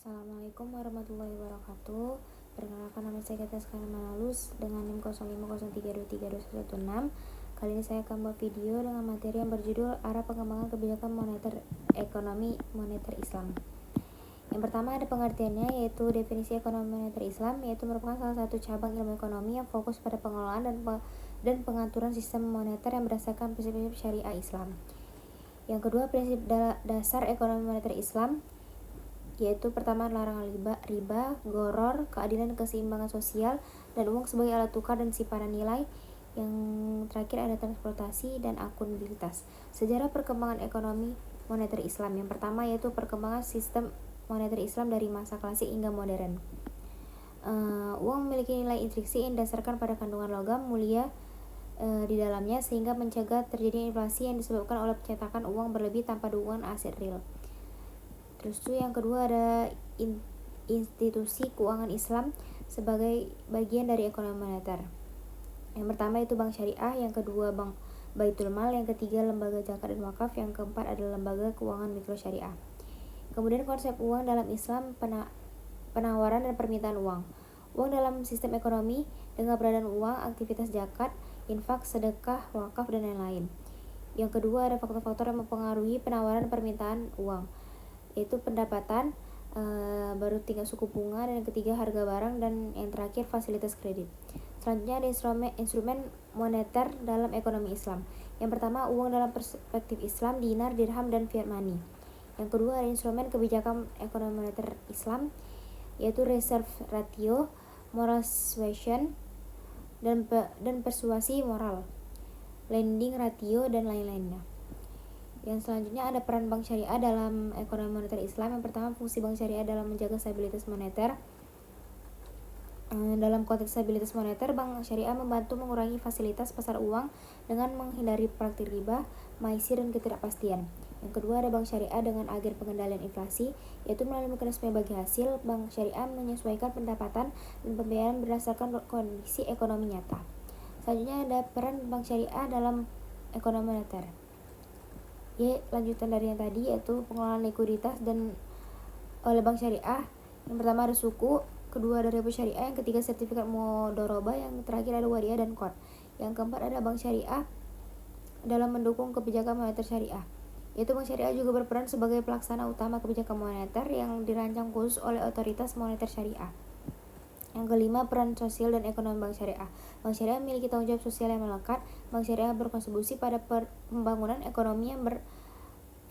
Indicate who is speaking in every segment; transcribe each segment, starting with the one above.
Speaker 1: Assalamualaikum warahmatullahi wabarakatuh. Perkenalkan, nama saya Gata Sekarang Manalus dengan NIM 0503232116. Kali ini saya akan membuat video dengan materi yang berjudul Arah Pengembangan Kebijakan Moneter Ekonomi Moneter Islam. Yang pertama ada pengertiannya, yaitu definisi ekonomi moneter Islam, yaitu merupakan salah satu cabang ilmu ekonomi yang fokus pada pengelolaan dan pengaturan sistem moneter yang berdasarkan prinsip-prinsip syariah Islam. Yang kedua, prinsip dasar ekonomi moneter Islam, yaitu pertama larangan riba, goror, keadilan dan keseimbangan sosial, dan uang sebagai alat tukar dan simpanan nilai. Yang terakhir ada transportasi dan akuntabilitas. Sejarah perkembangan ekonomi moneter Islam. Yang pertama yaitu perkembangan sistem moneter Islam dari masa klasik hingga modern. Uang memiliki nilai intriksi yang didasarkan pada kandungan logam mulia di dalamnya, sehingga mencegah terjadinya inflasi yang disebabkan oleh pencetakan uang berlebih tanpa dukungan aset real. Terus itu yang kedua ada institusi keuangan Islam sebagai bagian dari ekonomi moneter. Yang pertama itu bank syariah, yang kedua bank Baitul Mal, yang ketiga lembaga zakat dan wakaf, yang keempat adalah lembaga keuangan mikro syariah. Kemudian konsep uang dalam Islam, penawaran dan permintaan uang. Uang dalam sistem ekonomi dengan peredaran uang, aktivitas zakat, infak, sedekah, wakaf, dan lain-lain. Yang kedua ada faktor-faktor yang mempengaruhi penawaran dan permintaan uang, yaitu pendapatan, baru tingkat suku bunga, dan yang ketiga harga barang, dan yang terakhir fasilitas kredit. Selanjutnya ada instrumen moneter dalam ekonomi Islam. Yang pertama uang dalam perspektif Islam, dinar, dirham, dan fiat money. Yang kedua ada instrumen kebijakan ekonomi moneter Islam, yaitu reserve ratio, moral suasion, dan persuasi moral, lending ratio, dan lain-lainnya. Yang selanjutnya ada peran bank syariah dalam ekonomi moneter Islam. Yang pertama, fungsi bank syariah dalam menjaga stabilitas moneter. Dalam konteks stabilitas moneter, bank syariah membantu mengurangi fasilitas pasar uang dengan menghindari praktik riba, maisir, dan ketidakpastian. Yang kedua ada bank syariah dengan agen pengendalian inflasi, yaitu melalui mekanisme bagi hasil. Bank syariah menyesuaikan pendapatan dan pembayaran berdasarkan kondisi ekonomi nyata. Selanjutnya ada peran bank syariah dalam ekonomi moneter. Lanjutan dari yang tadi, yaitu pengelolaan likuiditas dan oleh bank syariah. Yang pertama ada suku, kedua ada repo syariah, yang ketiga sertifikat mudharabah, yang terakhir ada wadiah dan qard. Yang keempat ada bank syariah dalam mendukung kebijakan moneter syariah, yaitu bank syariah juga berperan sebagai pelaksana utama kebijakan moneter yang dirancang khusus oleh otoritas moneter syariah. Yang kelima, peran sosial dan ekonomi bank syariah. Bank syariah memiliki tanggung jawab sosial yang melekat. Bank syariah berkontribusi pada pembangunan ekonomi yang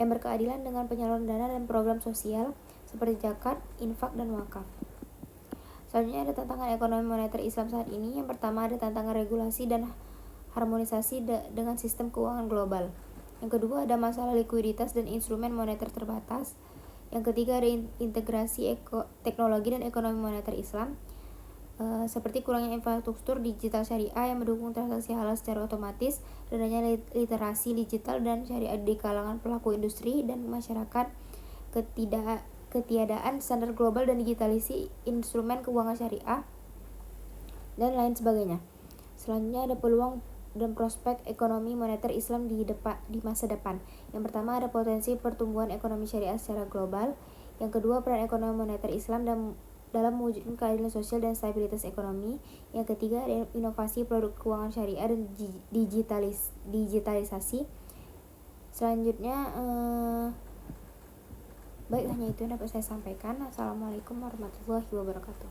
Speaker 1: berkeadilan dengan penyaluran dana dan program sosial seperti zakat, infak, dan wakaf. Selanjutnya ada tantangan ekonomi moneter Islam saat ini. Yang pertama ada tantangan regulasi dan harmonisasi dengan sistem keuangan global. Yang kedua ada masalah likuiditas dan instrumen moneter terbatas. Yang ketiga ada integrasi teknologi dan ekonomi moneter Islam, seperti kurangnya infrastruktur digital syariah yang mendukung transaksi halal secara otomatis, rendahnya literasi digital dan syariah di kalangan pelaku industri dan masyarakat, ketiadaan standar global dan digitalisasi instrumen keuangan syariah, dan lain sebagainya. Selanjutnya ada peluang dan prospek ekonomi moneter Islam di masa depan. Yang pertama ada potensi pertumbuhan ekonomi syariah secara global. Yang kedua peran ekonomi moneter Islam dalam mewujudkan keadilan sosial dan stabilitas ekonomi. Yang ketiga ada inovasi produk keuangan syariah dan digitalisasi. Selanjutnya baik, hanya itu yang dapat saya sampaikan. Assalamualaikum warahmatullahi wabarakatuh.